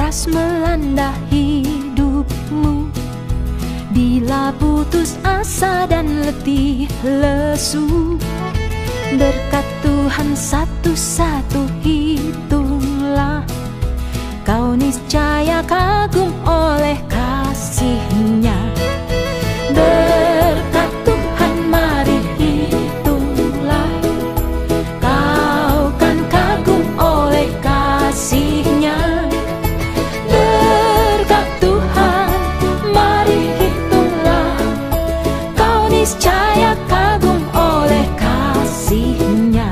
keras melanda hidupmu, bila putus asa dan letih lesu, berkat Tuhan satu-satu hitunglah, kau niscaya kagum oleh kasih-Nya. Berkat Tuhan mari hitunglah, kau kan kagum oleh kasih-Nya. Berkat Tuhan mari hitunglah, kau niscaya kagum oleh kasih-Nya.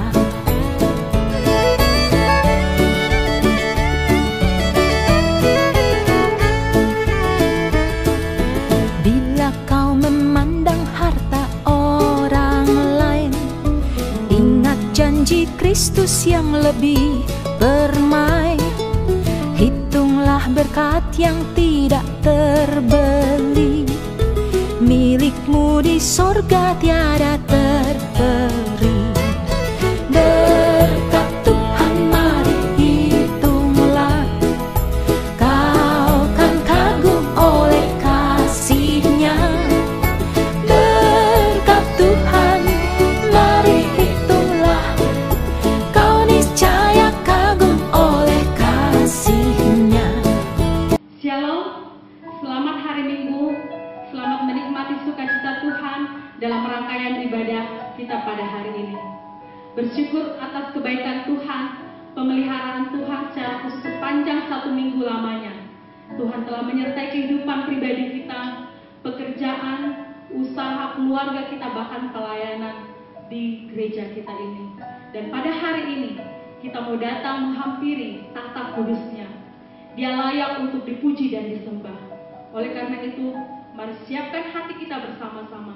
Bila kau memandang harta orang lain, ingat janji Kristus yang lebih permai. Hitunglah berkat yang tidak terbeli, milikmu di sorga tiada terperi. Berkat Tuhan mari hitunglah, kau kan kagum oleh kasih-Nya. Berkat Tuhan mari hitunglah, kau niscaya kagum oleh kasih-Nya. Shalom, selamat hari Minggu, selamat menikmati sukacita Tuhan dalam rangkaian ibadah kita pada hari ini. Bersyukur atas kebaikan Tuhan, pemeliharaan Tuhan secara khusus sepanjang 1 minggu lamanya. Tuhan telah menyertai kehidupan pribadi kita, pekerjaan, usaha, keluarga kita, bahkan pelayanan di gereja kita ini. Dan pada hari ini, kita mau datang menghampiri tahta kudus-Nya. Dia layak untuk dipuji dan disembah. Oleh karena itu, mari siapkan hati kita bersama-sama.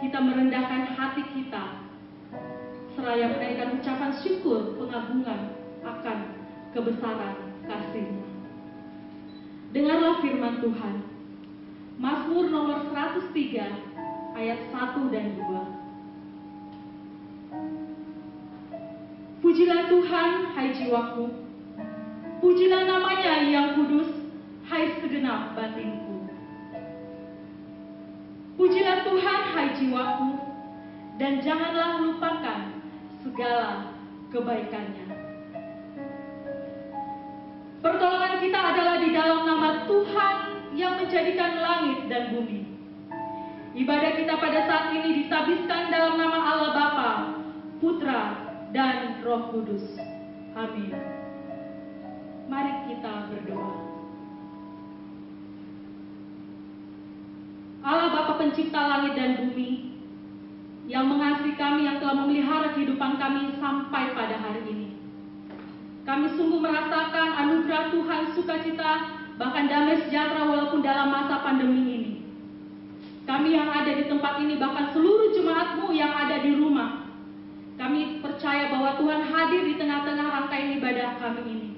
Kita merendahkan hati kita, seraya menaikkan ucapan syukur pengagungan akan kebesaran kasih-Nya. Dengarlah firman Tuhan. Mazmur nomor 103 ayat 1 dan 2. Pujilah Tuhan, hai jiwaku. Pujilah namanya yang kudus, hai segenap batinku. Pujilah Tuhan, hai jiwaku, dan janganlah lupakan segala kebaikannya. Pertolongan kita adalah di dalam nama Tuhan yang menjadikan langit dan bumi. Ibadah kita pada saat ini ditabiskan dalam nama Allah Bapa, Putra, dan Roh Kudus. Amin. Mari kita berdoa. Allah Bapa pencipta langit dan bumi, yang mengasihi kami, yang telah memelihara kehidupan kami sampai pada hari ini. Kami sungguh merasakan anugerah Tuhan, sukacita, bahkan damai sejahtera walaupun dalam masa pandemi ini. Kami yang ada di tempat ini, bahkan seluruh jemaat-Mu yang ada di rumah, kami percaya bahwa Tuhan hadir di tengah-tengah rangkaian ibadah kami ini.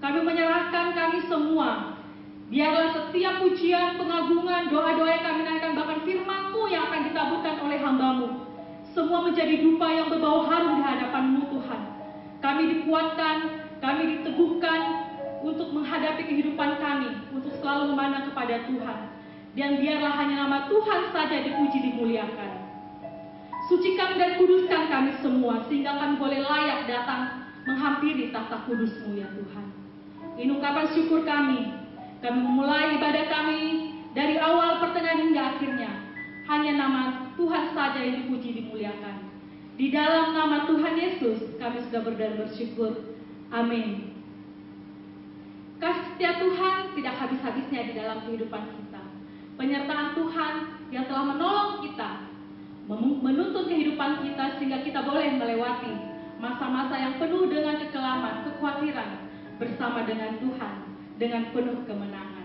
Kami menyerahkan kami semua. Biarlah setiap pujian, pengagungan, doa-doa yang kami naikkan, bahkan firman-Mu yang akan ditaburkan oleh hamba-Mu, semua menjadi dupa yang berbau harum di hadapan-Mu Tuhan. Kami dikuatkan, kami diteguhkan untuk menghadapi kehidupan kami, untuk selalu memandang kepada Tuhan. Dan biarlah hanya nama Tuhan saja dipuji, dimuliakan. Sucikan dan kuduskan kami semua, sehingga kami boleh layak datang menghampiri tahta kudus-Mu ya Tuhan. Ini ungkapan syukur kami. Kami memulai ibadah kami dari awal, pertengahan hingga akhirnya. Hanya nama Tuhan saja yang dipuji, dimuliakan. Di dalam nama Tuhan Yesus kami sudah berdoa dan bersyukur. Amin. Kasih setia Tuhan tidak habis-habisnya di dalam kehidupan kita. Penyertaan Tuhan yang telah menolong kita, menuntun kehidupan kita sehingga kita boleh melewati masa-masa yang penuh dengan kekelaman, kekhawatiran bersama dengan Tuhan dengan penuh kemenangan.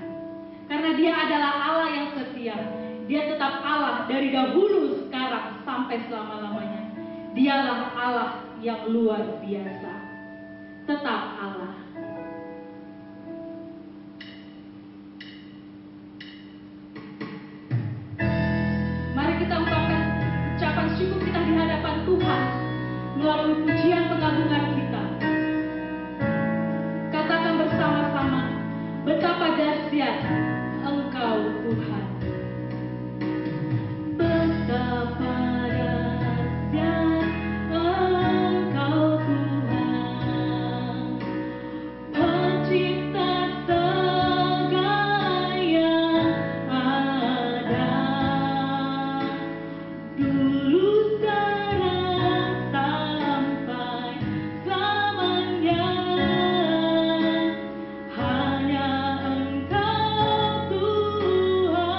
Karena Dia adalah Allah yang setia. Dia tetap Allah dari dahulu, sekarang, sampai selama-lamanya. Dialah Allah yang luar biasa. Tetap Allah. Mari kita ungkapkan ucapan syukur kita di hadapan Tuhan melalui pujian pengagungan kita. Katakan bersama-sama, dahsyat Engkau Tuhan. Betapa dahsyat Engkau Tuhan, pencipta segala yang ada, dulu sekarang sampai selamanya. Hanya Engkau Tuhan.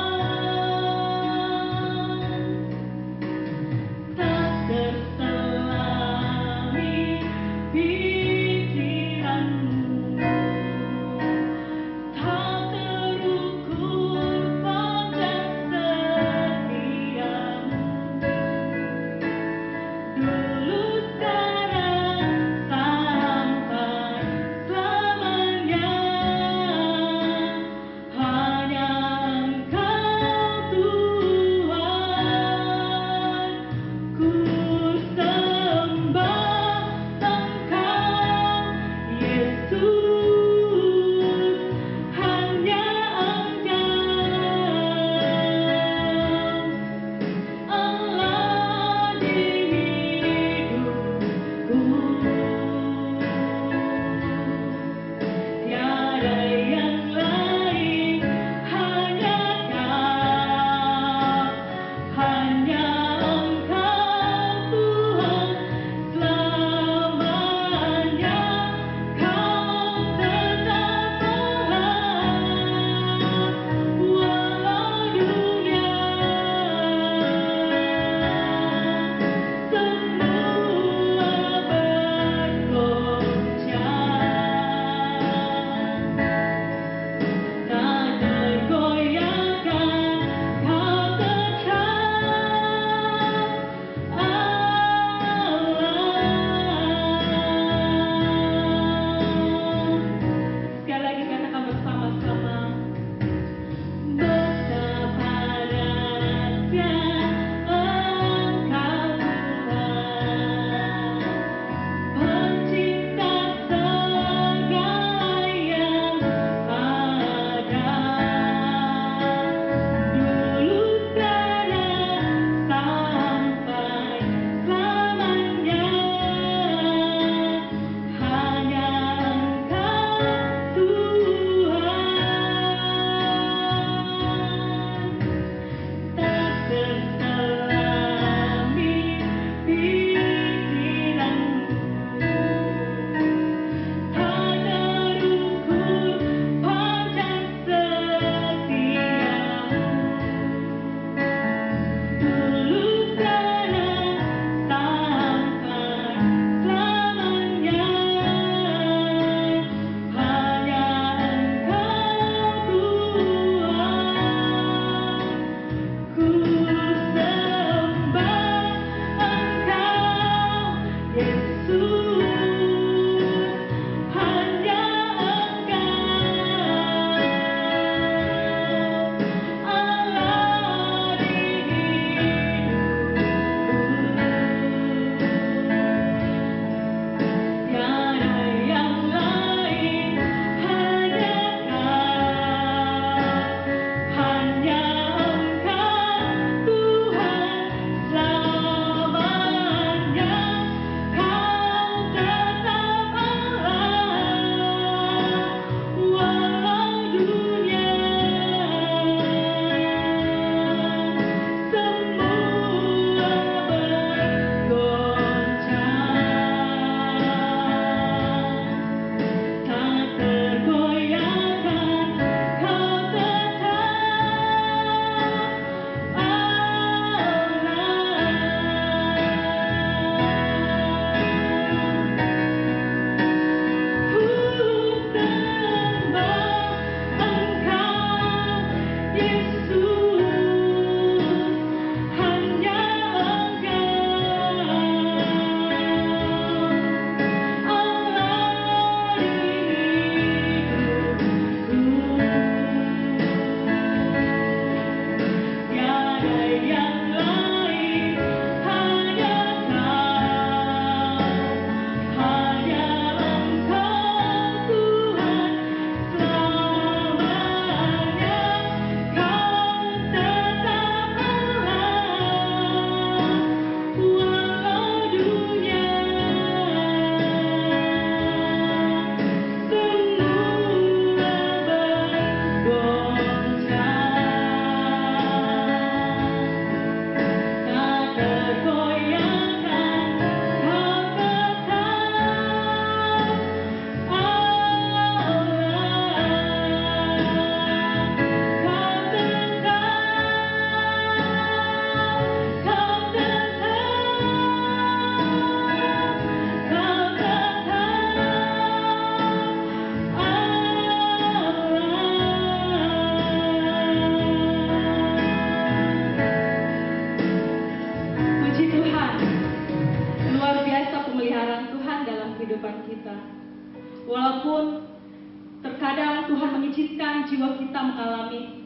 mengizinkan jiwa kita mengalami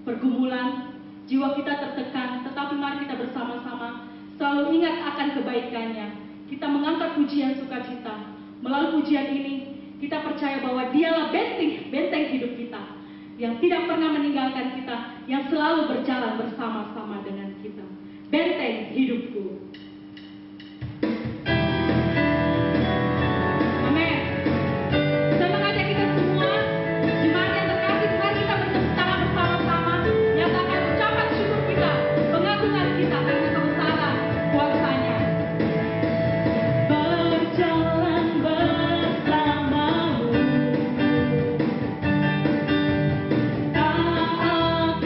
pergumulan, jiwa kita tertekan, tetapi mari kita bersama-sama selalu ingat akan kebaikannya. Kita mengangkat pujian sukacita. Melalui pujian ini, kita percaya bahwa Dialah benteng hidup kita, yang tidak pernah meninggalkan kita, yang selalu berjalan bersama-sama dengan kita. Benteng hidupku. Amin. Saya mengajak kita semua, jemaat yang terkasih, mari kita bertepuk tangan bersama-sama, nyatakan ucapan syukur kita, pengagungan kita karena kebesaran kuasa-Nya. Berjalan bersamamu, tak akan ku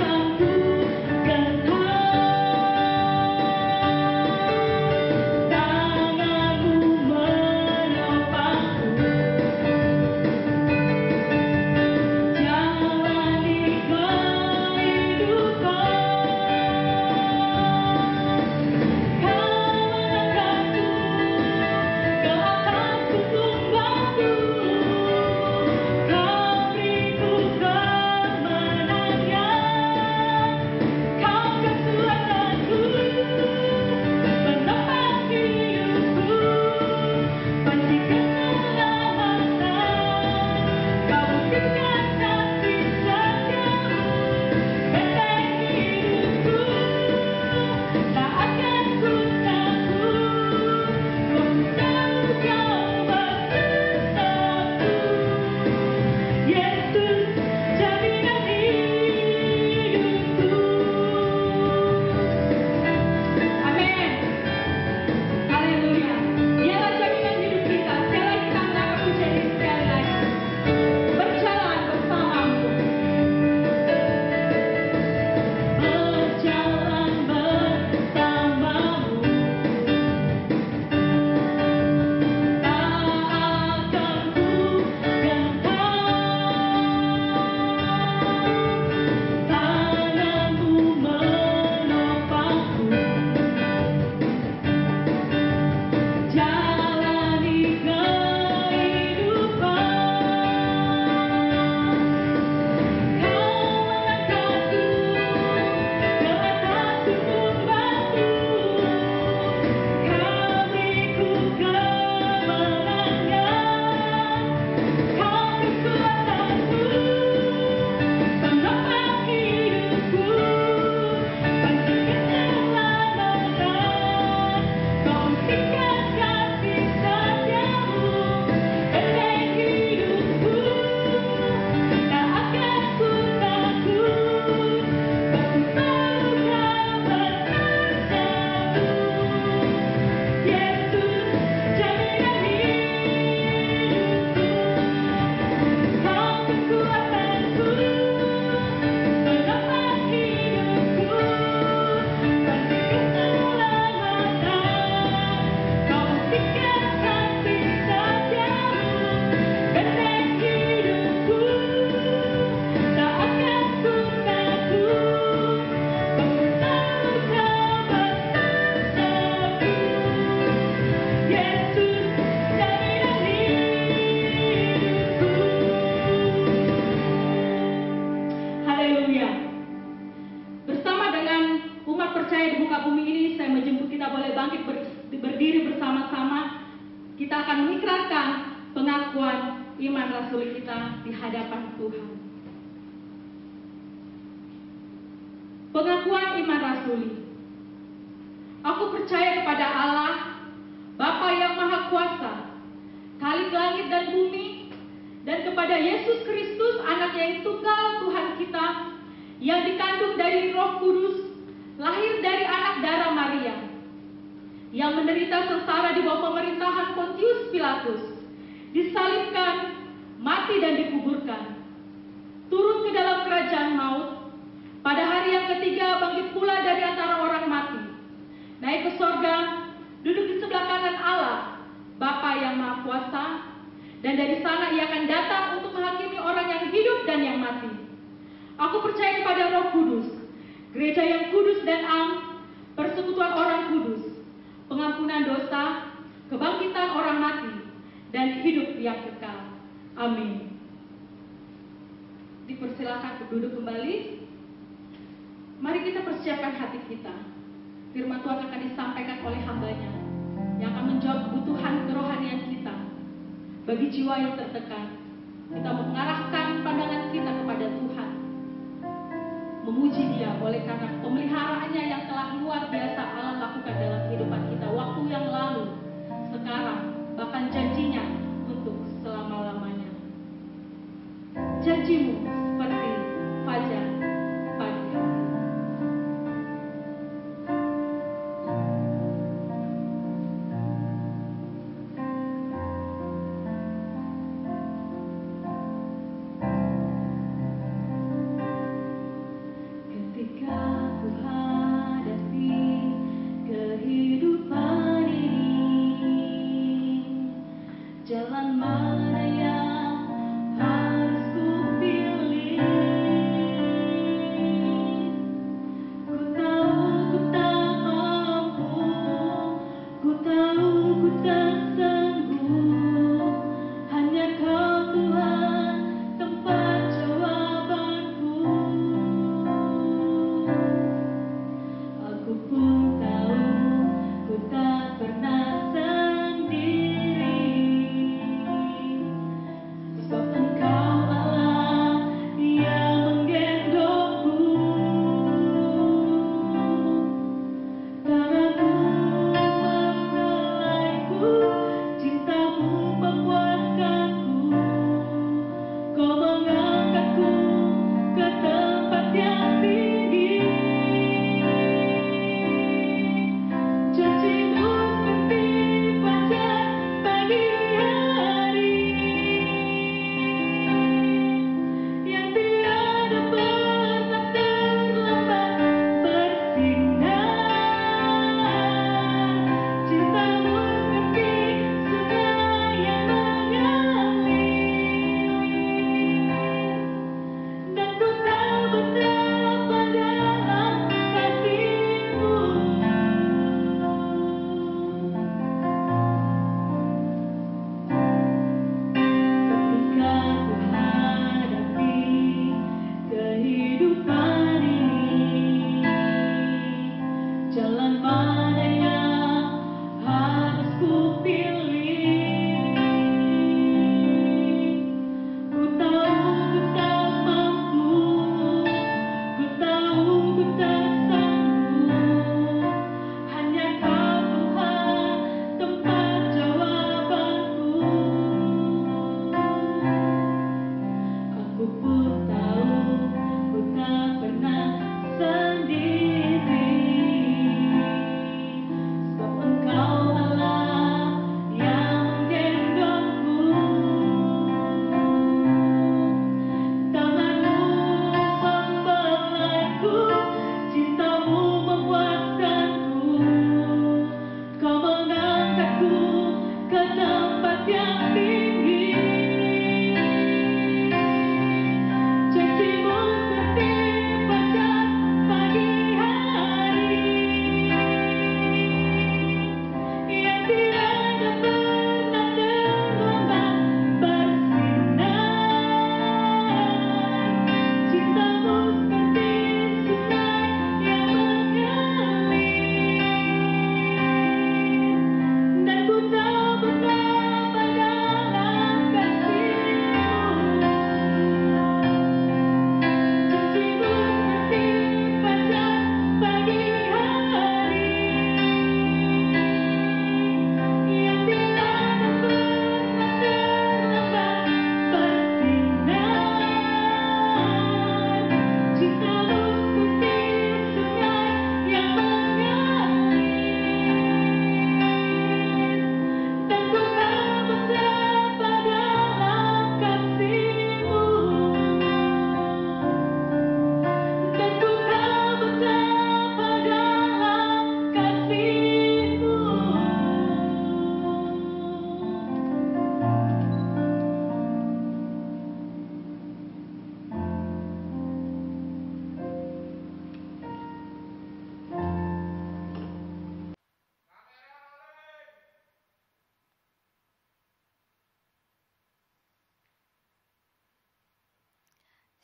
kita akan mengikrarkan pengakuan iman rasuli kita di hadapan Tuhan. Pengakuan iman rasuli. Aku percaya kepada Allah, Bapa yang Maha Kuasa, Khalik langit dan bumi, dan kepada Yesus Kristus, Anak yang tunggal Tuhan kita, yang dikandung dari Roh Kudus, lahir dari anak darah Maria, yang menderita sengsara di bawah pemerintahan Pontius Pilatus, disalibkan, mati dan dikuburkan, turun ke dalam kerajaan maut, pada hari yang ketiga bangkit pula dari antara orang mati, naik ke sorga, duduk di sebelah kanan Allah, Bapa yang Maha Kuasa, dan dari sana ia akan datang untuk menghakimi orang yang hidup dan yang mati. Aku percaya kepada Roh Kudus, gereja yang kudus dan am, persekutuan orang kudus, pengampunan dosa, kebangkitan orang mati, dan hidup yang kekal. Amin. dipersilakan untuk duduk kembali. Mari kita persiapkan hati kita. Firman Tuhan akan disampaikan oleh hambanya yang akan menjawab kebutuhan kerohanian kita. Bagi jiwa yang tertekan, kita mengarahkan pandangan kita kepada Tuhan, memuji Dia oleh karena pemeliharaannya yang telah luar biasa Allah lakukan dalam kehidupan kita waktu yang lalu, sekarang, bahkan janjinya untuk selama-lamanya. Janjimu seperti fajar pagi hari. Ketika ku hadapi kehidupan ini, jalan mana yang harus ku pilih?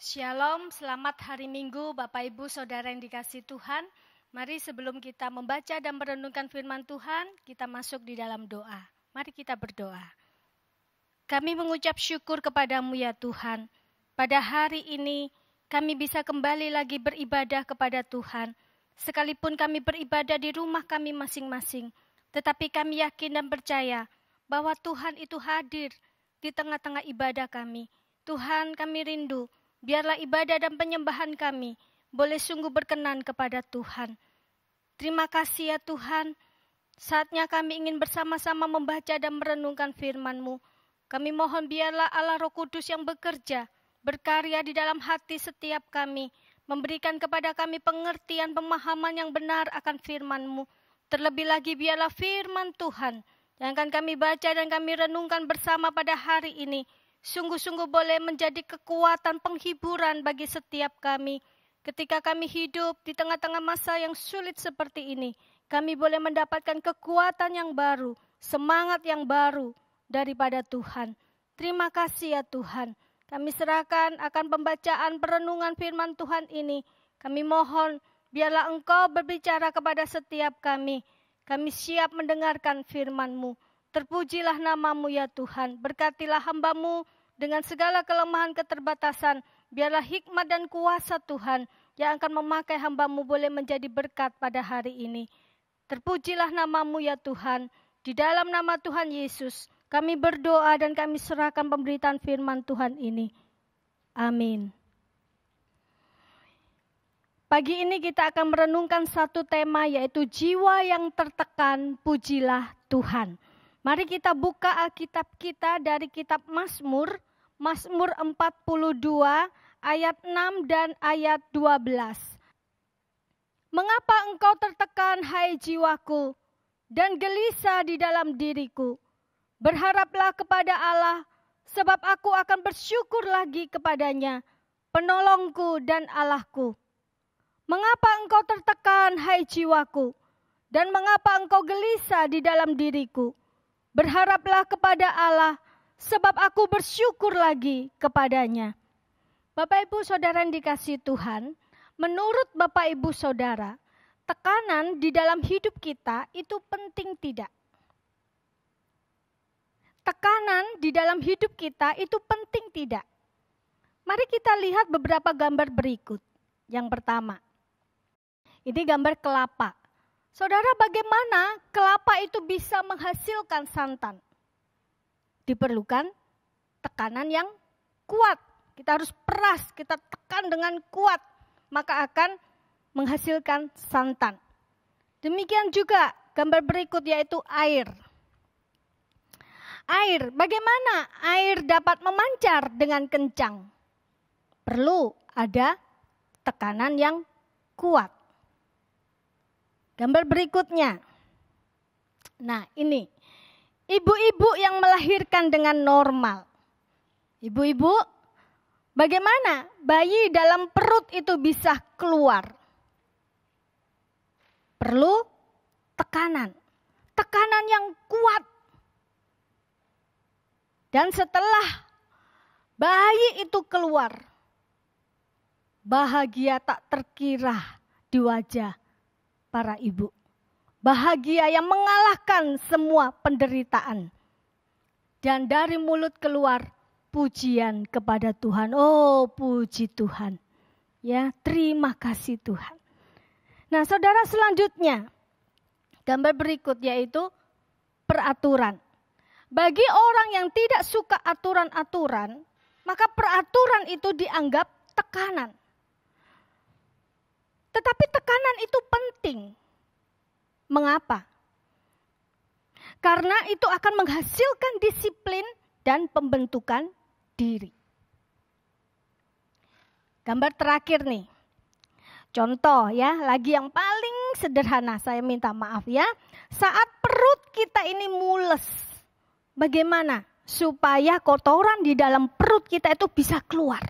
Shalom, selamat hari Minggu Bapak Ibu Saudara yang dikasihi Tuhan. Mari sebelum kita membaca dan merenungkan firman Tuhan, kita masuk di dalam doa. Mari kita berdoa. Kami mengucap syukur kepadamu ya Tuhan. Pada hari ini kami bisa kembali lagi beribadah kepada Tuhan. Sekalipun kami beribadah di rumah kami masing-masing, tetapi kami yakin dan percaya bahwa Tuhan itu hadir di tengah-tengah ibadah kami. Tuhan, kami rindu, biarlah ibadah dan penyembahan kami boleh sungguh berkenan kepada Tuhan. Terima kasih ya Tuhan, saatnya kami ingin bersama-sama membaca dan merenungkan firman-Mu. Kami mohon biarlah Allah Roh Kudus yang bekerja, berkarya di dalam hati setiap kami, memberikan kepada kami pengertian, pemahaman yang benar akan firman-Mu. Terlebih lagi biarlah firman Tuhan yang akan kami baca dan kami renungkan bersama pada hari ini, sungguh-sungguh boleh menjadi kekuatan penghiburan bagi setiap kami. Ketika kami hidup di tengah-tengah masa yang sulit seperti ini, kami boleh mendapatkan kekuatan yang baru, semangat yang baru daripada Tuhan. Terima kasih ya Tuhan. Kami serahkan akan pembacaan perenungan firman Tuhan ini. Kami mohon biarlah Engkau berbicara kepada setiap kami. Kami siap mendengarkan firman-Mu. Terpujilah nama-Mu ya Tuhan. Berkatilah hamba-Mu dengan segala kelemahan keterbatasan. Biarlah hikmat dan kuasa Tuhan yang akan memakai hamba-Mu boleh menjadi berkat pada hari ini. Terpujilah nama-Mu ya Tuhan. Di dalam nama Tuhan Yesus, kami berdoa dan kami serahkan pemberitaan firman Tuhan ini. Amin. Pagi ini kita akan merenungkan satu tema, yaitu jiwa yang tertekan, pujilah Tuhan. Mari kita buka Alkitab kita dari kitab Mazmur, Mazmur 42 ayat 6 dan ayat 12. Mengapa engkau tertekan, hai jiwaku, dan gelisah di dalam diriku? Berharaplah kepada Allah, sebab aku akan bersyukur lagi kepadanya, penolongku dan Allahku. Mengapa engkau tertekan, hai jiwaku, dan mengapa engkau gelisah di dalam diriku? Berharaplah kepada Allah, sebab aku bersyukur lagi kepadanya. Bapak Ibu Saudara yang dikasihi Tuhan, menurut Bapak Ibu Saudara, tekanan di dalam hidup kita itu penting tidak? Tekanan di dalam hidup kita itu penting tidak? Mari kita lihat beberapa gambar berikut. Yang pertama, ini gambar kelapa. Saudara, bagaimana kelapa itu bisa menghasilkan santan? Diperlukan tekanan yang kuat. Kita harus peras, kita tekan dengan kuat, maka akan menghasilkan santan. Demikian juga gambar berikut, yaitu air. Air, bagaimana air dapat memancar dengan kencang? Perlu ada tekanan yang kuat. Gambar berikutnya. Nah, ini ibu-ibu yang melahirkan dengan normal. Ibu-ibu, bagaimana bayi dalam perut itu bisa keluar? Perlu tekanan. Tekanan yang kuat. Dan setelah bayi itu keluar, bahagia tak terkira di wajah para ibu. Bahagia yang mengalahkan semua penderitaan. Dan dari mulut keluar pujian kepada Tuhan. Oh, puji Tuhan. Ya, terima kasih Tuhan. Nah, saudara, selanjutnya gambar berikut yaitu peraturan. Bagi orang yang tidak suka aturan-aturan, maka peraturan itu dianggap tekanan. Tetapi tekanan itu penting. Mengapa? Karena itu akan menghasilkan disiplin dan pembentukan diri. Gambar terakhir nih. Contoh ya, lagi yang paling sederhana, saya minta maaf ya. Saat perut kita ini mules, bagaimana supaya kotoran di dalam perut kita itu bisa keluar?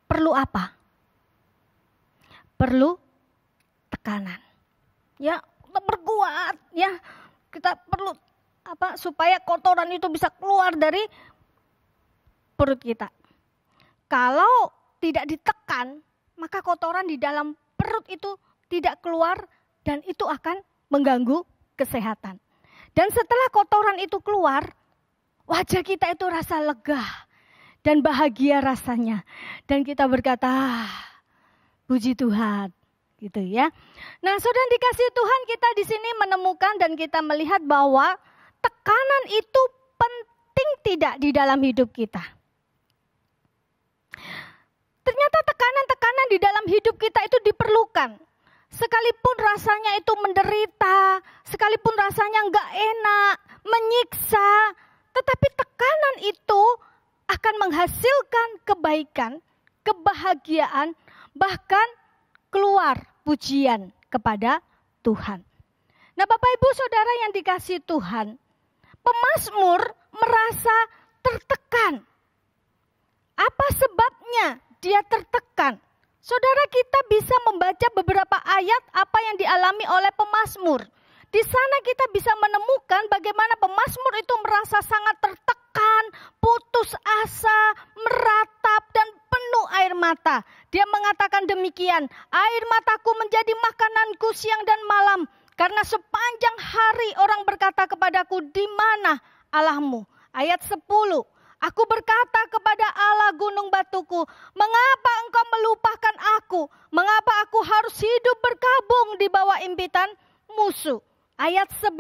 Perlu apa? Perlu tekanan. Ya, berkuat ya. Kita perlu supaya kotoran itu bisa keluar dari perut kita. Kalau tidak ditekan, maka kotoran di dalam perut itu tidak keluar dan itu akan mengganggu kesehatan. Dan setelah kotoran itu keluar, wajah kita itu rasa lega dan bahagia rasanya. Dan kita berkata, puji Tuhan, gitu ya. Nah, saudara dikasih Tuhan, kita di sini menemukan dan kita melihat bahwa tekanan itu penting tidak di dalam hidup kita. Ternyata tekanan-tekanan di dalam hidup kita itu diperlukan. Sekalipun rasanya itu menderita, sekalipun rasanya enggak enak, menyiksa, tetapi tekanan itu akan menghasilkan kebaikan, kebahagiaan, bahkan keluar pujian kepada Tuhan. Nah, Bapak Ibu Saudara yang dikasihi Tuhan, pemazmur merasa tertekan. Apa sebabnya dia tertekan? Saudara, kita bisa membaca beberapa ayat apa yang dialami oleh pemazmur. Di sana kita bisa menemukan bagaimana pemazmur itu merasa sangat tertekan, putus asa, meratap, dan penuh air mata. Dia mengatakan demikian, air mataku menjadi makananku siang dan malam, karena sepanjang hari orang berkata kepadaku, di mana Allahmu? Ayat 10. Aku berkata kepada Allah gunung batuku, mengapa engkau melupakan aku? Mengapa aku harus hidup berkabung di bawah impitan musuh? Ayat 11,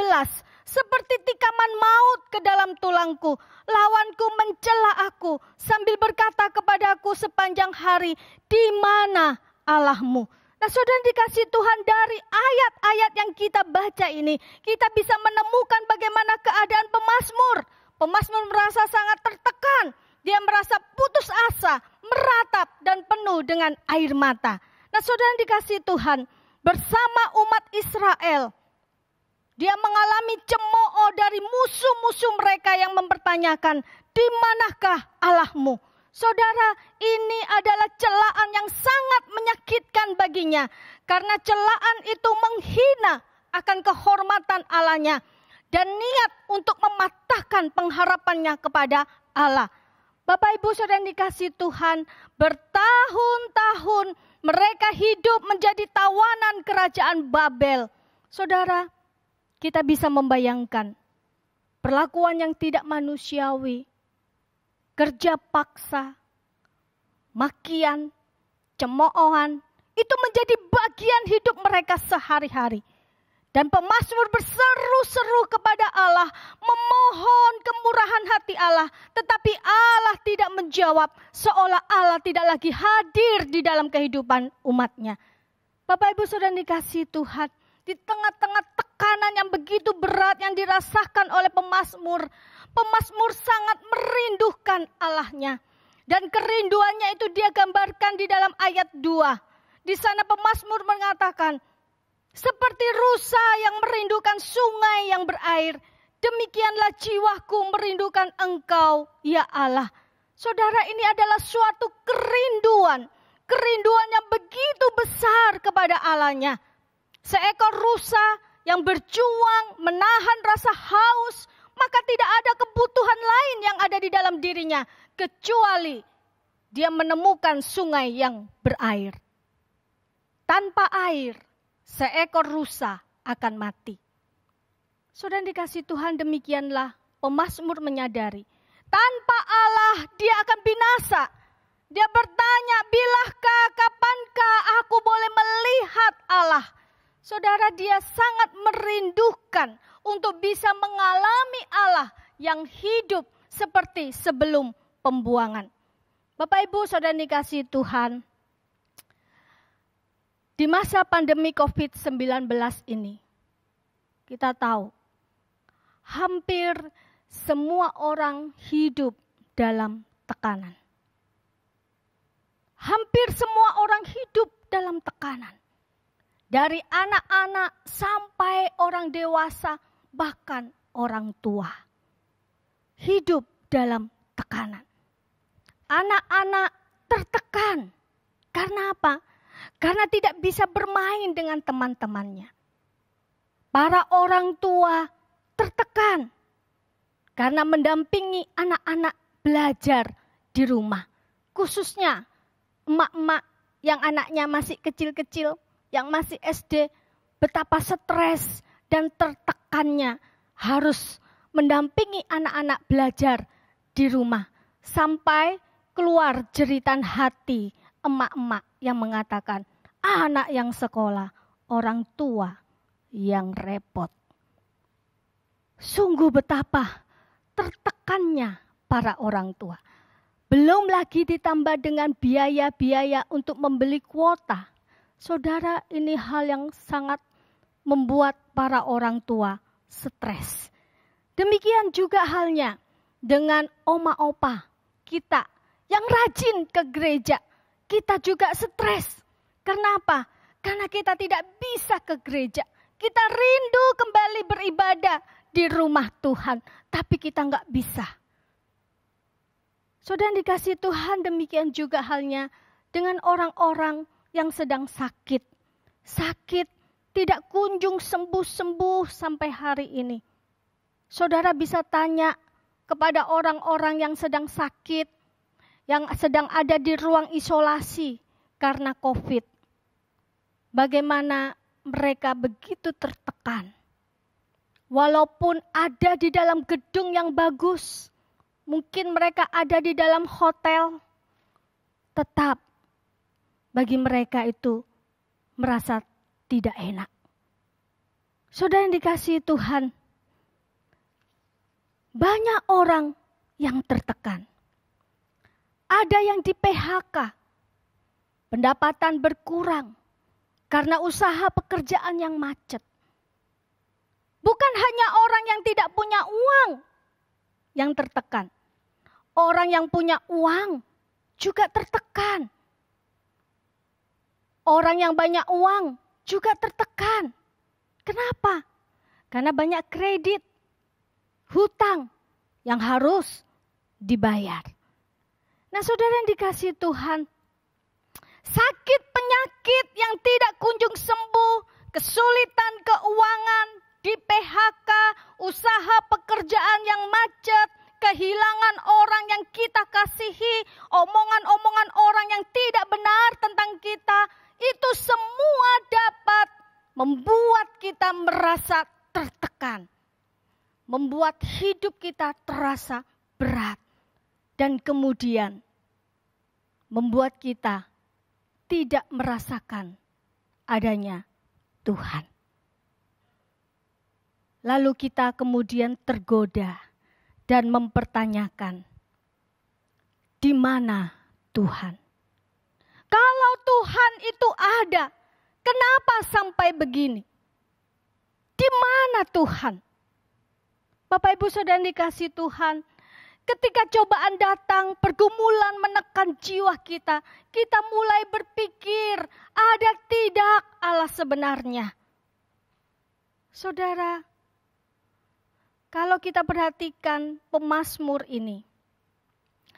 seperti tikaman maut ke dalam tulangku, lawanku mencela aku sambil berkata kepadaku sepanjang hari, di mana Allahmu? Nah, saudara dikasih Tuhan, dari ayat-ayat yang kita baca ini, kita bisa menemukan bagaimana keadaan pemazmur. Pemazmur merasa sangat tertekan, dia merasa putus asa, meratap dan penuh dengan air mata. Nah, saudara dikasih Tuhan, bersama umat Israel, dia mengalami cemooh dari musuh-musuh mereka yang mempertanyakan, di manakah Allahmu? Saudara, ini adalah celaan yang sangat menyakitkan baginya. Karena celaan itu menghina akan kehormatan Allahnya. Dan niat untuk mematahkan pengharapannya kepada Allah. Bapak Ibu Saudara yang dikasihi Tuhan, bertahun-tahun mereka hidup menjadi tawanan kerajaan Babel. Saudara, kita bisa membayangkan perlakuan yang tidak manusiawi, kerja paksa, makian, cemoohan, itu menjadi bagian hidup mereka sehari-hari. Dan pemazmur berseru-seru kepada Allah, memohon kemurahan hati Allah. Tetapi Allah tidak menjawab, seolah Allah tidak lagi hadir di dalam kehidupan umatnya. Bapak Ibu Saudara dikasihi Tuhan, di tengah-tengah tekanan yang begitu berat yang dirasakan oleh pemazmur, pemazmur sangat merindukan Allahnya. Dan kerinduannya itu dia gambarkan di dalam ayat 2. Di sana pemazmur mengatakan, seperti rusa yang merindukan sungai yang berair, demikianlah jiwaku merindukan Engkau, ya Allah. Saudara, ini adalah suatu kerinduan yang begitu besar kepada Allahnya. Seekor rusa yang berjuang menahan rasa haus, maka tidak ada kebutuhan lain yang ada di dalam dirinya, kecuali dia menemukan sungai yang berair. Tanpa air, seekor rusa akan mati. Saudara dikasihi Tuhan, demikianlah pemazmur menyadari, tanpa Allah dia akan binasa. Dia bertanya, bilakah, kapankah aku boleh melihat Allah? Saudara, dia sangat merindukan untuk bisa mengalami Allah yang hidup seperti sebelum pembuangan. Bapak Ibu Saudara dikasihi Tuhan, di masa pandemi COVID-19 ini, kita tahu hampir semua orang hidup dalam tekanan. Hampir semua orang hidup dalam tekanan. Dari anak-anak sampai orang dewasa, bahkan orang tua. Hidup dalam tekanan. Anak-anak tertekan. Karena apa? Karena tidak bisa bermain dengan teman-temannya. Para orang tua tertekan karena mendampingi anak-anak belajar di rumah. khususnya emak-emak yang anaknya masih kecil-kecil, yang masih SD, betapa stres dan tertekannya harus mendampingi anak-anak belajar di rumah. Sampai keluar jeritan hati emak-emak yang mengatakan, anak yang sekolah, orang tua yang repot. Sungguh betapa tertekannya para orang tua. Belum lagi ditambah dengan biaya-biaya untuk membeli kuota. Saudara, ini hal yang sangat membuat para orang tua stres. Demikian juga halnya dengan oma opa kita yang rajin ke gereja. Kita juga stres. Kenapa? Karena kita tidak bisa ke gereja. Kita rindu kembali beribadah di rumah Tuhan. Tapi kita nggak bisa. Saudara dikasih Tuhan, demikian juga halnya dengan orang-orang yang sedang sakit. Sakit tidak kunjung sembuh-sembuh sampai hari ini. Saudara bisa tanya kepada orang-orang yang sedang sakit, yang sedang ada di ruang isolasi karena COVID. Bagaimana mereka begitu tertekan. Walaupun ada di dalam gedung yang bagus, mungkin mereka ada di dalam hotel, tetap bagi mereka itu merasa tidak enak. Saudara yang dikasihi Tuhan, banyak orang yang tertekan. Ada yang di PHK, pendapatan berkurang karena usaha pekerjaan yang macet. Bukan hanya orang yang tidak punya uang yang tertekan. Orang yang punya uang juga tertekan. Orang yang banyak uang juga tertekan. Kenapa? Karena banyak kredit, hutang yang harus dibayar. Nah, saudara yang dikasihi Tuhan, sakit penyakit yang tidak kunjung sembuh, kesulitan keuangan, di PHK, usaha pekerjaan yang macet, kehilangan orang yang kita kasihi, omongan-omongan orang yang tidak benar tentang kita, itu semua dapat membuat kita merasa tertekan. Membuat hidup kita terasa berat. Dan kemudian membuat kita tidak merasakan adanya Tuhan. Lalu kita kemudian tergoda dan mempertanyakan, di mana Tuhan? Kalau Tuhan itu ada, kenapa sampai begini? Di mana Tuhan? Bapak Ibu Saudara dikasih Tuhan, ketika cobaan datang, pergumulan menekan jiwa kita, kita mulai berpikir, ada tidak Allah sebenarnya? Saudara, kalau kita perhatikan pemazmur ini,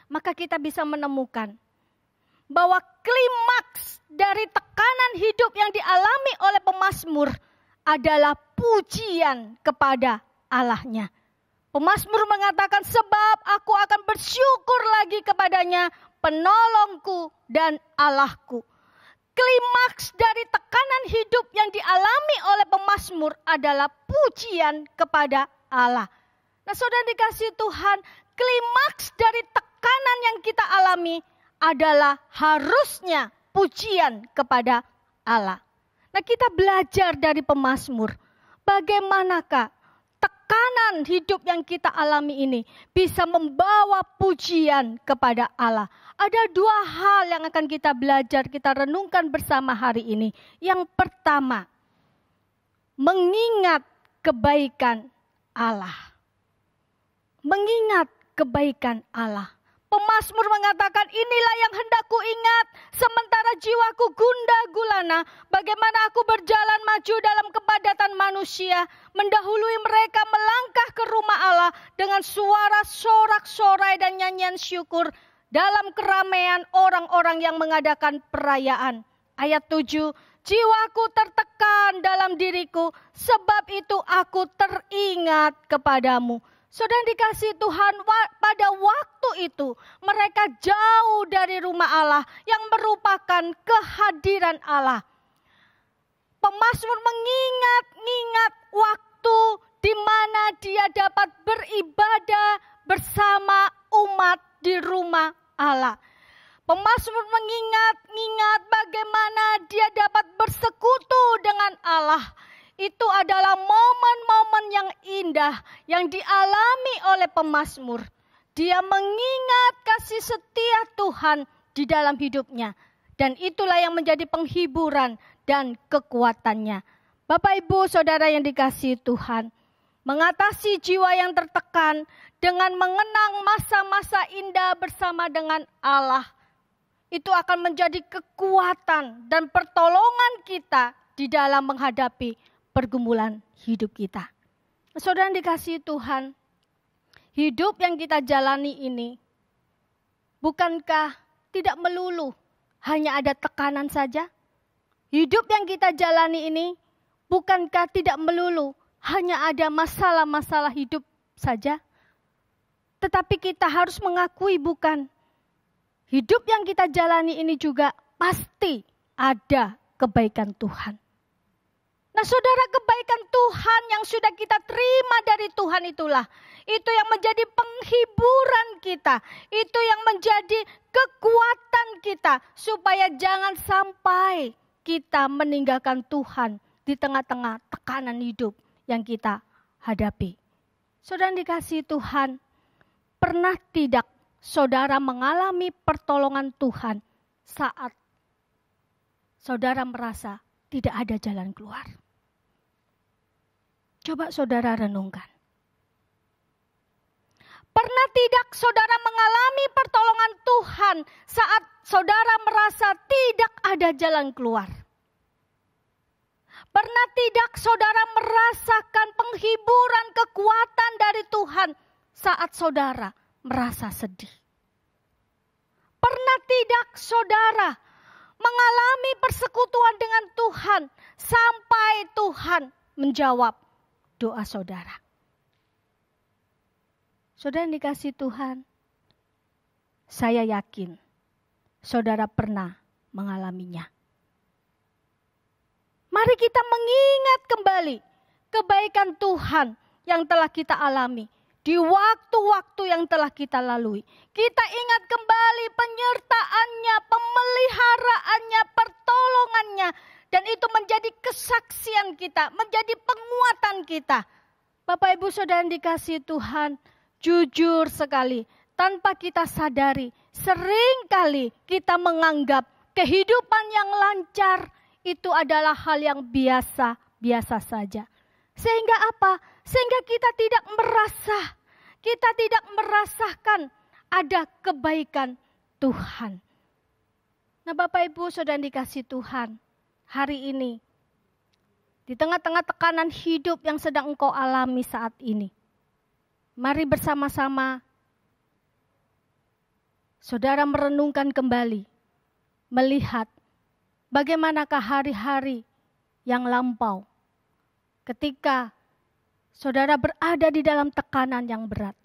maka kita bisa menemukan bahwa klimaks dari tekanan hidup yang dialami oleh pemazmur adalah pujian kepada Allahnya. Pemazmur mengatakan, sebab aku akan bersyukur lagi kepadanya, penolongku dan Allahku. Klimaks dari tekanan hidup yang dialami oleh pemazmur adalah pujian kepada Allah. Nah, saudara dikasih Tuhan, klimaks dari tekanan yang kita alami adalah harusnya pujian kepada Allah. Nah, kita belajar dari pemazmur, bagaimanakah tekanan hidup yang kita alami ini bisa membawa pujian kepada Allah. Ada dua hal yang akan kita belajar, kita renungkan bersama hari ini. Yang pertama, mengingat kebaikan Allah. Mengingat kebaikan Allah. Pemazmur mengatakan, inilah yang hendak ku ingat, sementara jiwaku gundah gulana, bagaimana aku berjalan maju dalam kepadatan manusia, mendahului mereka melangkah ke rumah Allah dengan suara sorak-sorai dan nyanyian syukur dalam keramaian orang-orang yang mengadakan perayaan. Ayat 7, jiwaku tertekan dalam diriku, sebab itu aku teringat kepadamu. Saudara yang dikasihi Tuhan, pada waktu itu mereka jauh dari rumah Allah yang merupakan kehadiran Allah. Pemazmur mengingat waktu di mana dia dapat beribadah bersama umat di rumah Allah. Pemazmur mengingat bagaimana dia dapat bersekutu dengan Allah. Itu adalah momen-momen yang indah yang dialami oleh pemazmur. Dia mengingat kasih setia Tuhan di dalam hidupnya. Dan itulah yang menjadi penghiburan dan kekuatannya. Bapak, Ibu, Saudara yang dikasihi Tuhan, mengatasi jiwa yang tertekan dengan mengenang masa-masa indah bersama dengan Allah. Itu akan menjadi kekuatan dan pertolongan kita di dalam menghadapi pergumulan hidup kita. Saudara yang dikasihi Tuhan, hidup yang kita jalani ini, bukankah tidak melulu hanya ada tekanan saja? Hidup yang kita jalani ini, bukankah tidak melulu hanya ada masalah-masalah hidup saja? Tetapi kita harus mengakui bukan. Hidup yang kita jalani ini juga pasti ada kebaikan Tuhan. Nah saudara, kebaikan Tuhan yang sudah kita terima dari Tuhan itulah. Itu yang menjadi penghiburan kita. Itu yang menjadi kekuatan kita. Supaya jangan sampai kita meninggalkan Tuhan di tengah-tengah tekanan hidup yang kita hadapi. Saudara dikasihi Tuhan, pernah tidak saudara mengalami pertolongan Tuhan saat saudara merasa tidak ada jalan keluar? Coba saudara renungkan. Pernah tidak saudara mengalami pertolongan Tuhan saat saudara merasa tidak ada jalan keluar? Pernah tidak saudara merasakan penghiburan kekuatan dari Tuhan saat saudara merasa sedih? Pernah tidak saudara mengalami persekutuan dengan Tuhan sampai Tuhan menjawab doa saudara? Saudara yang dikasihi Tuhan, saya yakin saudara pernah mengalaminya. Mari kita mengingat kembali kebaikan Tuhan yang telah kita alami di waktu-waktu yang telah kita lalui. Kita ingat kembali penyertaannya, pemeliharaannya, pertolongannya. Dan itu menjadi kesaksian kita, menjadi penguatan kita. Bapak, Ibu, Saudara yang dikasihi Tuhan, jujur sekali, tanpa kita sadari, seringkali kita menganggap kehidupan yang lancar itu adalah hal yang biasa saja. Sehingga apa? Sehingga kita tidak merasakan ada kebaikan Tuhan. Nah Bapak Ibu Saudara yang dikasihi Tuhan, hari ini, di tengah-tengah tekanan hidup yang sedang engkau alami saat ini, mari bersama-sama saudara merenungkan kembali, melihat bagaimanakah hari-hari yang lampau ketika saudara berada di dalam tekanan yang berat.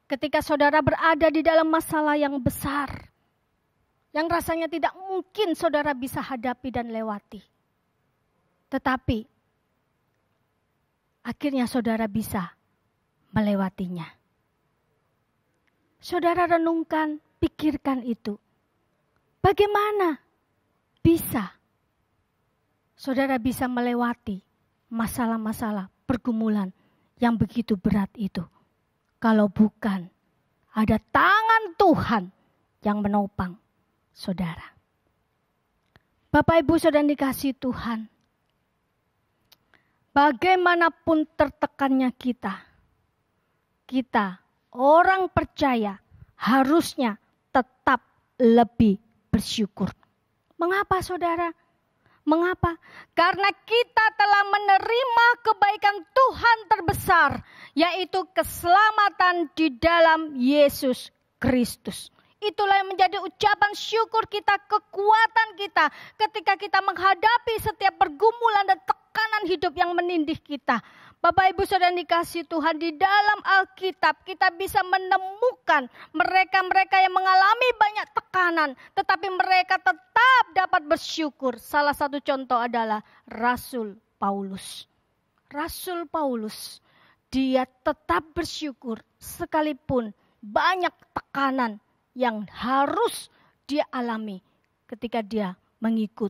Ketika saudara berada di dalam masalah yang besar, yang rasanya tidak mungkin saudara bisa hadapi dan lewati. Tetapi akhirnya saudara bisa melewatinya. Saudara renungkan, pikirkan itu. Bagaimana bisa saudara bisa melewati masalah-masalah pergumulan yang begitu berat itu, kalau bukan ada tangan Tuhan yang menopang saudara. Bapak Ibu Saudara yang dikasihi Tuhan, bagaimanapun tertekannya kita orang percaya harusnya tetap lebih bersyukur. Mengapa saudara? Mengapa? Karena kita telah menerima kebaikan Tuhan terbesar, yaitu keselamatan di dalam Yesus Kristus. Itulah yang menjadi ucapan syukur kita, kekuatan kita ketika kita menghadapi setiap pergumulan dan tekanan hidup yang menindih kita. Bapak Ibu Saudara yang dikasihi Tuhan, di dalam Alkitab kita bisa menemukan mereka-mereka yang mengalami banyak tekanan, tetapi mereka tetap dapat bersyukur. Salah satu contoh adalah Rasul Paulus. Rasul Paulus, dia tetap bersyukur sekalipun banyak tekanan yang harus dia alami ketika dia mengikut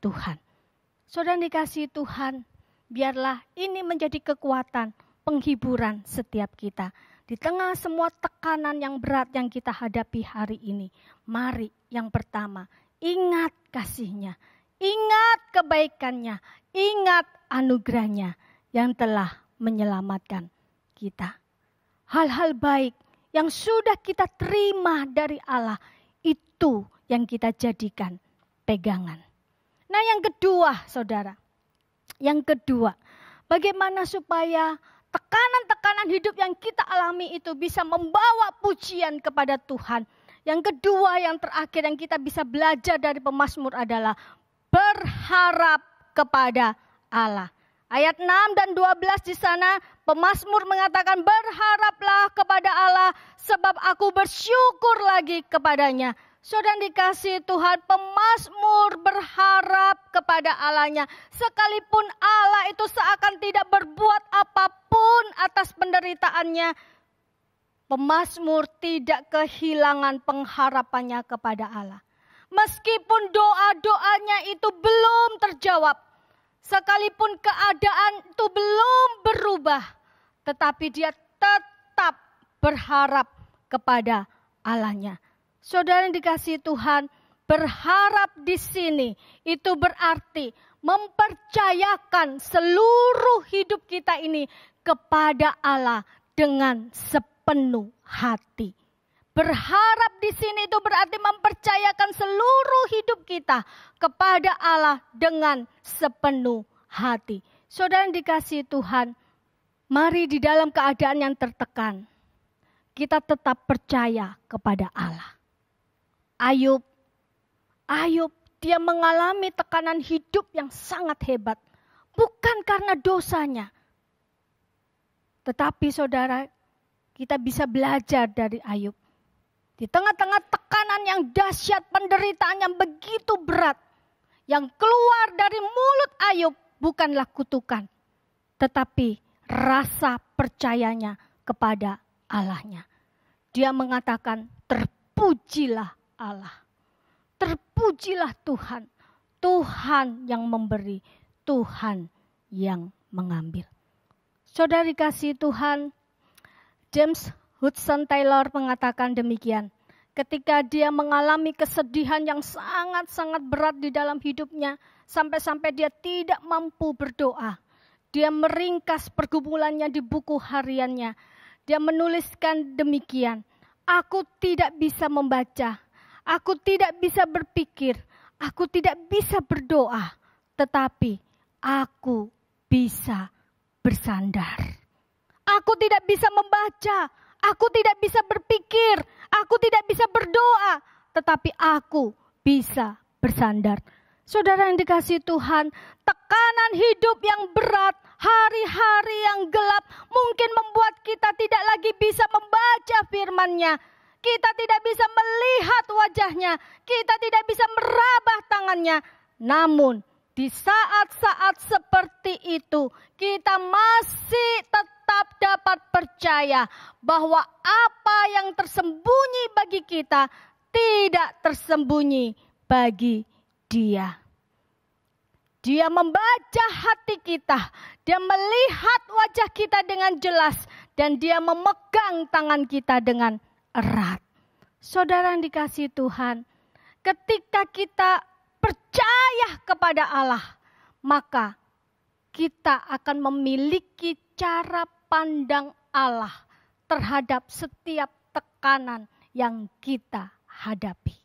Tuhan. Saudara yang dikasihi Tuhan, biarlah ini menjadi kekuatan, penghiburan setiap kita. Di tengah semua tekanan yang berat yang kita hadapi hari ini, mari yang pertama, ingat kasih-Nya, ingat kebaikan-Nya, ingat anugerah-Nya yang telah menyelamatkan kita. Hal-hal baik yang sudah kita terima dari Allah, itu yang kita jadikan pegangan. Nah, yang kedua, saudara. Yang kedua, bagaimana supaya tekanan-tekanan hidup yang kita alami itu bisa membawa pujian kepada Tuhan. Yang kedua, yang terakhir yang kita bisa belajar dari pemazmur adalah berharap kepada Allah. Ayat 6 dan 12 di sana, pemazmur mengatakan, berharaplah kepada Allah sebab aku bersyukur lagi kepadanya. Saudara dikasihi Tuhan, pemazmur berharap kepada Allahnya. Sekalipun Allah itu seakan tidak berbuat apapun atas penderitaannya, pemazmur tidak kehilangan pengharapannya kepada Allah. Meskipun doa-doanya itu belum terjawab, sekalipun keadaan itu belum berubah, tetapi dia tetap berharap kepada Allahnya. Saudara yang dikasihi Tuhan, berharap di sini itu berarti mempercayakan seluruh hidup kita ini kepada Allah dengan sepenuh hati. Berharap di sini itu berarti mempercayakan seluruh hidup kita kepada Allah dengan sepenuh hati. Saudara yang dikasihi Tuhan, mari di dalam keadaan yang tertekan, kita tetap percaya kepada Allah. Ayub, dia mengalami tekanan hidup yang sangat hebat. Bukan karena dosanya. Tetapi saudara, kita bisa belajar dari Ayub. Di tengah-tengah tekanan yang dahsyat, penderitaan yang begitu berat, yang keluar dari mulut Ayub bukanlah kutukan, tetapi rasa percayanya kepada Allahnya. Dia mengatakan, terpujilah Allah. Terpujilah Tuhan. Tuhan yang memberi, Tuhan yang mengambil. Saudara dikasihi Tuhan, James Hudson Taylor mengatakan demikian. Ketika dia mengalami kesedihan yang sangat-sangat berat di dalam hidupnya, sampai-sampai dia tidak mampu berdoa. Dia meringkas pergumulannya di buku hariannya. Dia menuliskan demikian, aku tidak bisa membaca, aku tidak bisa berpikir, aku tidak bisa berdoa, tetapi aku bisa bersandar. Aku tidak bisa membaca, aku tidak bisa berpikir, aku tidak bisa berdoa, tetapi aku bisa bersandar. Saudara yang dikasihi Tuhan, tekanan hidup yang berat, hari-hari yang gelap mungkin membuat kita tidak lagi bisa membaca firman-Nya. Kita tidak bisa melihat wajahnya, kita tidak bisa meraba tangannya. Namun di saat-saat seperti itu, kita masih tetap dapat percaya bahwa apa yang tersembunyi bagi kita tidak tersembunyi bagi Dia. Dia membaca hati kita, Dia melihat wajah kita dengan jelas, dan Dia memegang tangan kita dengan erat. Saudara yang dikasihi Tuhan, ketika kita percaya kepada Allah, maka kita akan memiliki cara pandang Allah terhadap setiap tekanan yang kita hadapi.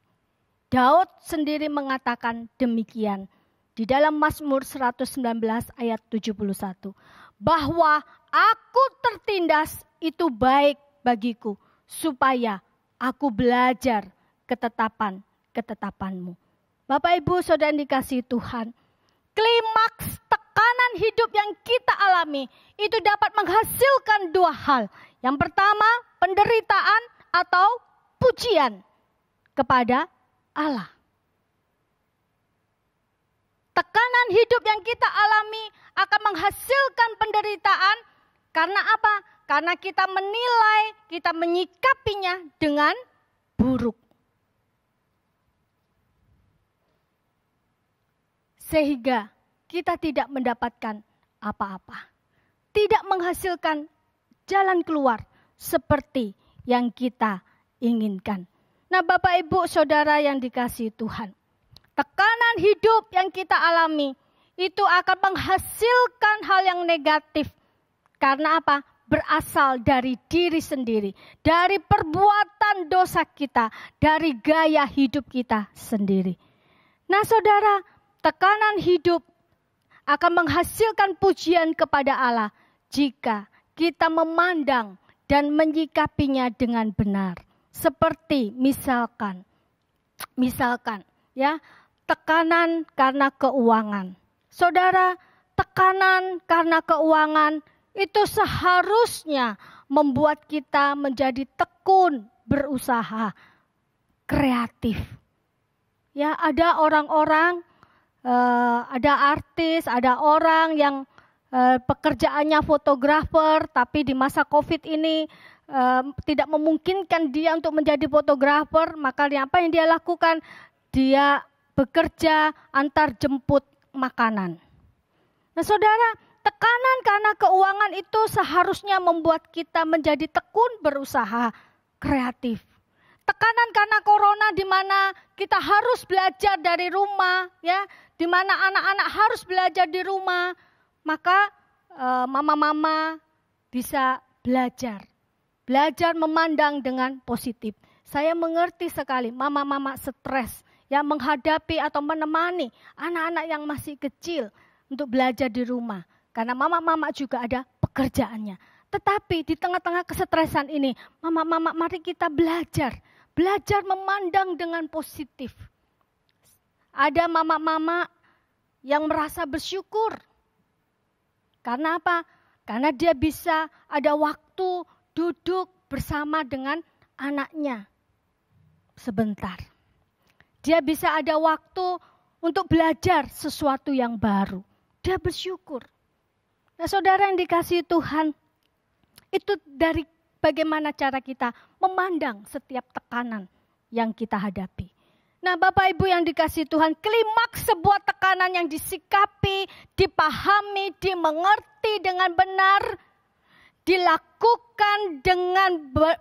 Daud sendiri mengatakan demikian di dalam Mazmur 119 ayat 71. Bahwa aku tertindas itu baik bagiku, supaya aku belajar ketetapan-ketetapan-Mu. Bapak Ibu Saudara dikasihi Tuhan, klimaks tekanan tekanan hidup yang kita alami itu dapat menghasilkan dua hal. Yang pertama, penderitaan atau pujian kepada Allah. Tekanan hidup yang kita alami akan menghasilkan penderitaan karena apa? Karena kita menilai, kita menyikapinya dengan buruk. Sehingga kita tidak mendapatkan apa-apa. Tidak menghasilkan jalan keluar seperti yang kita inginkan. Nah, Bapak Ibu Saudara yang dikasihi Tuhan, tekanan hidup yang kita alami itu akan menghasilkan hal yang negatif. Karena apa? Berasal dari diri sendiri, dari perbuatan dosa kita, dari gaya hidup kita sendiri. Nah, Saudara, tekanan hidup akan menghasilkan pujian kepada Allah jika kita memandang dan menyikapinya dengan benar. Seperti misalkan ya, tekanan karena keuangan. Saudara, tekanan karena keuangan itu seharusnya membuat kita menjadi tekun, berusaha, kreatif. Ya, ada orang-orang, ada artis, ada orang yang pekerjaannya fotografer, tapi di masa COVID ini tidak memungkinkan dia untuk menjadi fotografer, maka apa yang dia lakukan? Dia bekerja antar jemput makanan. Nah, Saudara, tekanan karena keuangan itu seharusnya membuat kita menjadi tekun, berusaha, kreatif. Tekanan karena corona di mana kita harus belajar dari rumah, ya, di mana anak-anak harus belajar di rumah, maka mama-mama bisa belajar memandang dengan positif. Saya mengerti sekali mama-mama stres yang menghadapi atau menemani anak-anak yang masih kecil untuk belajar di rumah. Karena mama-mama juga ada pekerjaannya. Tetapi di tengah-tengah kesetresan ini, mama-mama mari kita belajar memandang dengan positif. Ada mama-mama yang merasa bersyukur. Karena apa? Karena dia bisa ada waktu duduk bersama dengan anaknya sebentar. Dia bisa ada waktu untuk belajar sesuatu yang baru. Dia bersyukur. Nah, Saudara yang dikasihi Tuhan, itu dari bagaimana cara kita memandang setiap tekanan yang kita hadapi. Nah, Bapak Ibu yang dikasihi Tuhan, klimaks sebuah tekanan yang disikapi, dipahami, dimengerti dengan benar, dilakukan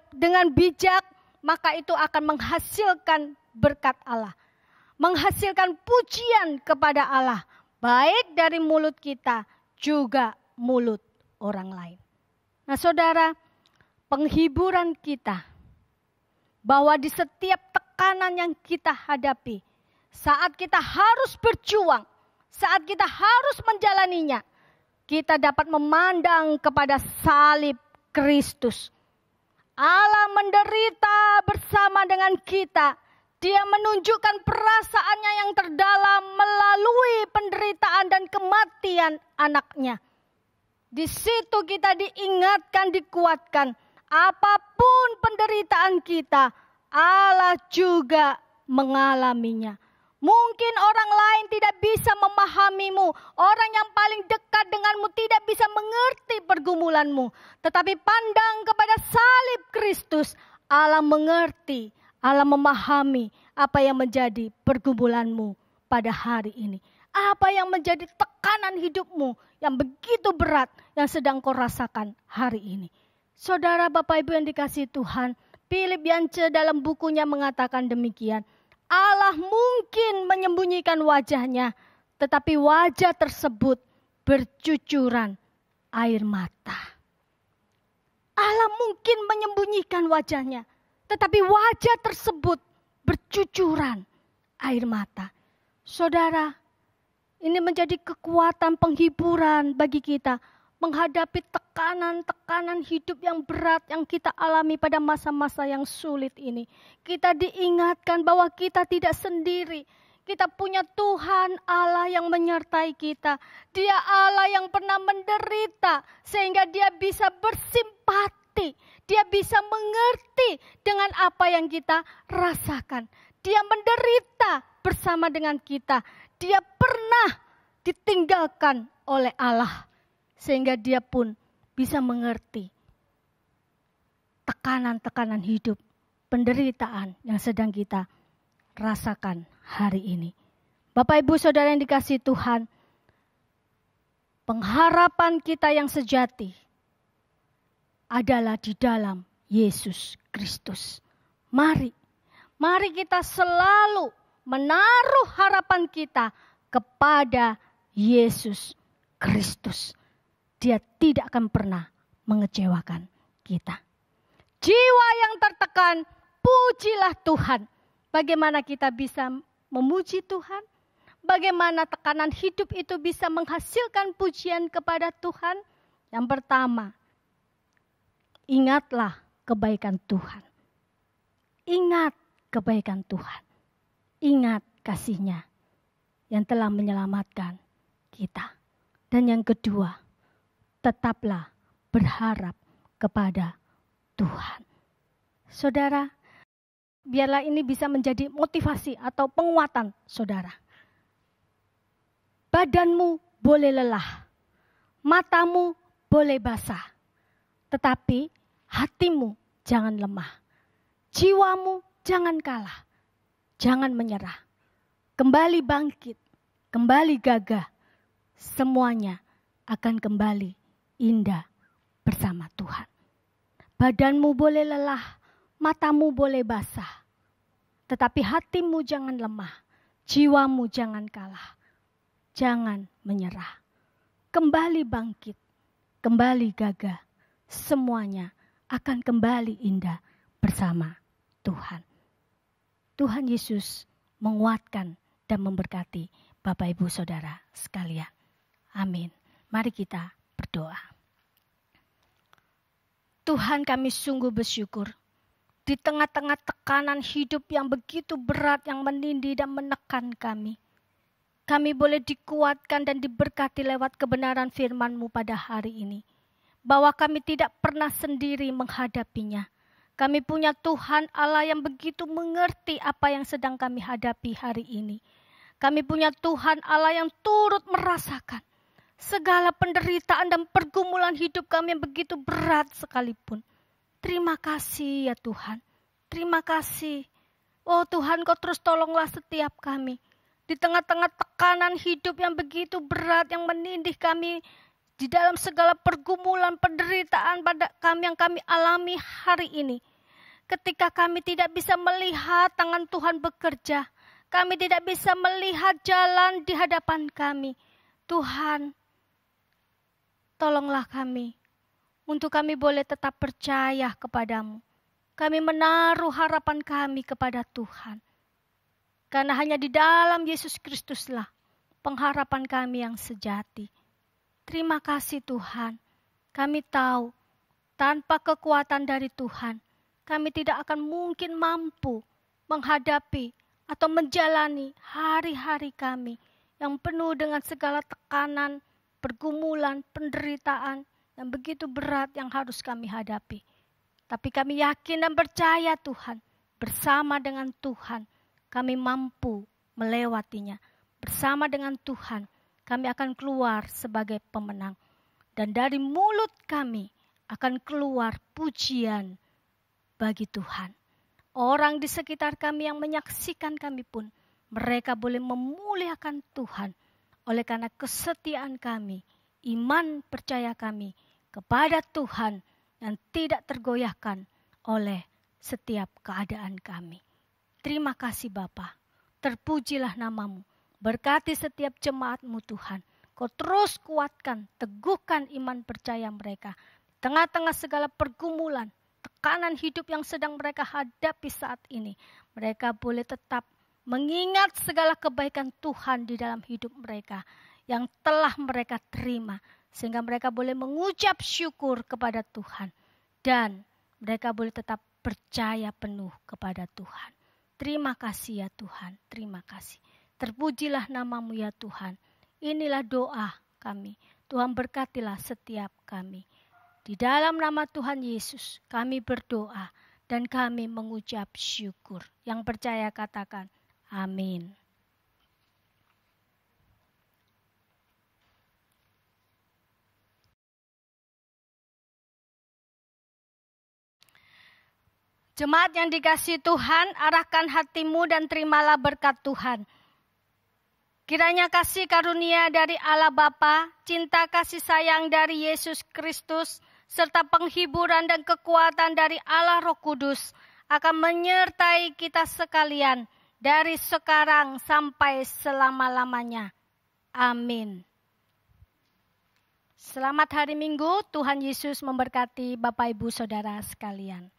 dengan bijak, maka itu akan menghasilkan berkat Allah. Menghasilkan pujian kepada Allah, baik dari mulut kita, juga mulut orang lain. Nah, Saudara, penghiburan kita bahwa di setiap tekanan yang kita hadapi, saat kita harus berjuang, saat kita harus menjalaninya, kita dapat memandang kepada salib Kristus. Allah menderita bersama dengan kita. Dia menunjukkan perasaannya yang terdalam melalui penderitaan dan kematian anaknya. Di situ kita diingatkan, dikuatkan. Apapun penderitaan kita, Allah juga mengalaminya. Mungkin orang lain tidak bisa memahamimu. Orang yang paling dekat denganmu tidak bisa mengerti pergumulanmu. Tetapi pandang kepada salib Kristus, Allah mengerti, Allah memahami apa yang menjadi pergumulanmu pada hari ini. Apa yang menjadi tekanan hidupmu yang begitu berat yang sedang kau rasakan hari ini. Saudara, Bapak Ibu yang dikasihi Tuhan, Philip Yancey dalam bukunya mengatakan demikian. Allah mungkin menyembunyikan wajahnya, tetapi wajah tersebut bercucuran air mata. Allah mungkin menyembunyikan wajahnya, tetapi wajah tersebut bercucuran air mata. Saudara, ini menjadi kekuatan penghiburan bagi kita menghadapi tekanan-tekanan hidup yang berat yang kita alami pada masa-masa yang sulit ini. Kita diingatkan bahwa kita tidak sendiri. Kita punya Tuhan Allah yang menyertai kita. Dia Allah yang pernah menderita sehingga dia bisa bersimpati. Dia bisa mengerti dengan apa yang kita rasakan. Dia menderita bersama dengan kita. Dia pernah ditinggalkan oleh Allah sehingga dia pun bisa mengerti tekanan-tekanan hidup, penderitaan yang sedang kita rasakan hari ini. Bapak Ibu Saudara yang dikasihi Tuhan, pengharapan kita yang sejati adalah di dalam Yesus Kristus. Mari kita selalu menaruh harapan kita kepada Yesus Kristus. Dia tidak akan pernah mengecewakan kita. Jiwa yang tertekan, pujilah Tuhan. Bagaimana kita bisa memuji Tuhan? Bagaimana tekanan hidup itu bisa menghasilkan pujian kepada Tuhan? Yang pertama, ingatlah kebaikan Tuhan. Ingat kebaikan Tuhan. Ingat kasih-Nya yang telah menyelamatkan kita. Dan yang kedua, tetaplah berharap kepada Tuhan. Saudara, biarlah ini bisa menjadi motivasi atau penguatan saudara. Badanmu boleh lelah, matamu boleh basah, tetapi hatimu jangan lemah. Jiwamu jangan kalah, jangan menyerah. Kembali bangkit, kembali gagah, semuanya akan kembali indah bersama Tuhan. Badanmu boleh lelah, matamu boleh basah, tetapi hatimu jangan lemah, jiwamu jangan kalah, jangan menyerah. Kembali bangkit, kembali gagah, semuanya akan kembali indah bersama Tuhan. Tuhan Yesus menguatkan dan memberkati Bapak Ibu Saudara sekalian. Amin. Mari kita berdoa. Tuhan, kami sungguh bersyukur. Di tengah-tengah tekanan hidup yang begitu berat yang menindih dan menekan kami. Kami boleh dikuatkan dan diberkati lewat kebenaran firman-Mu pada hari ini. Bahwa kami tidak pernah sendiri menghadapinya. Kami punya Tuhan Allah yang begitu mengerti apa yang sedang kami hadapi hari ini. Kami punya Tuhan Allah yang turut merasakan segala penderitaan dan pergumulan hidup kami yang begitu berat sekalipun. Terima kasih ya Tuhan. Terima kasih. Oh Tuhan, Kau terus tolonglah setiap kami. Di tengah-tengah tekanan hidup yang begitu berat yang menindih kami. Di dalam segala pergumulan, penderitaan pada kami yang kami alami hari ini. Ketika kami tidak bisa melihat tangan Tuhan bekerja. Kami tidak bisa melihat jalan di hadapan kami. Tuhan, tolonglah kami. Untuk kami boleh tetap percaya kepadamu. Kami menaruh harapan kami kepada Tuhan. Karena hanya di dalam Yesus Kristuslah pengharapan kami yang sejati. Terima kasih Tuhan. Kami tahu tanpa kekuatan dari Tuhan, kami tidak akan mungkin mampu menghadapi atau menjalani hari-hari kami yang penuh dengan segala tekanan, pergumulan, penderitaan yang begitu berat yang harus kami hadapi. Tapi kami yakin dan percaya Tuhan, bersama dengan Tuhan kami mampu melewatinya. Bersama dengan Tuhan kami akan keluar sebagai pemenang. Dan dari mulut kami akan keluar pujian bagi Tuhan. Orang di sekitar kami yang menyaksikan kami pun, mereka boleh memuliakan Tuhan. Oleh karena kesetiaan kami, iman percaya kami kepada Tuhan yang tidak tergoyahkan oleh setiap keadaan kami. Terima kasih Bapa, terpujilah nama-Mu. Berkati setiap jemaat-Mu Tuhan. Kau terus kuatkan, teguhkan iman percaya mereka. Tengah-tengah segala pergumulan, tekanan hidup yang sedang mereka hadapi saat ini. Mereka boleh tetap mengingat segala kebaikan Tuhan di dalam hidup mereka. Yang telah mereka terima. Sehingga mereka boleh mengucap syukur kepada Tuhan. Dan mereka boleh tetap percaya penuh kepada Tuhan. Terima kasih ya Tuhan, terima kasih. Terpujilah nama-Mu ya Tuhan. Inilah doa kami. Tuhan berkatilah setiap kami. Di dalam nama Tuhan Yesus kami berdoa dan kami mengucap syukur. Yang percaya katakan amin. Jemaat yang dikasihi Tuhan, arahkan hatimu dan terimalah berkat Tuhan. Kiranya kasih karunia dari Allah Bapa, cinta kasih sayang dari Yesus Kristus, serta penghiburan dan kekuatan dari Allah Roh Kudus akan menyertai kita sekalian dari sekarang sampai selama-lamanya. Amin. Selamat hari Minggu, Tuhan Yesus memberkati Bapak Ibu Saudara sekalian.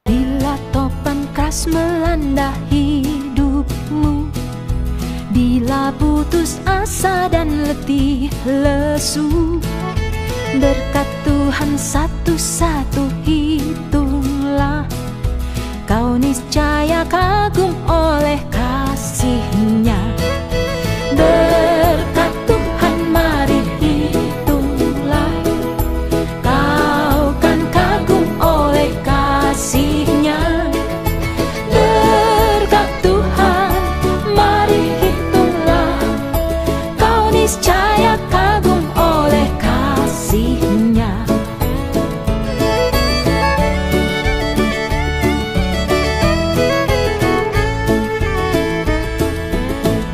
Bila topan keras melanda hidupmu, bila putus asa dan letih lesu, berkat Tuhan satu-satu hitunglah, kau niscaya kagum oleh kasih-Nya. Berkat Tuhan mari hitunglah, kau kan kagum oleh kasih-Nya. Berkat Tuhan mari hitunglah, kau niscaya kagum oleh kasih-Nya.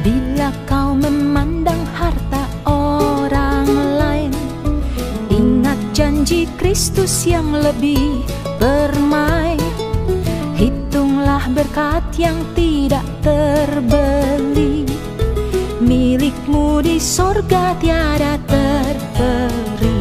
Bila kau memandang harta orang lain, ingat janji Kristus yang lebih permai. Hitunglah berkat yang tidak terbeli, milikmu di sorga tiada terperi.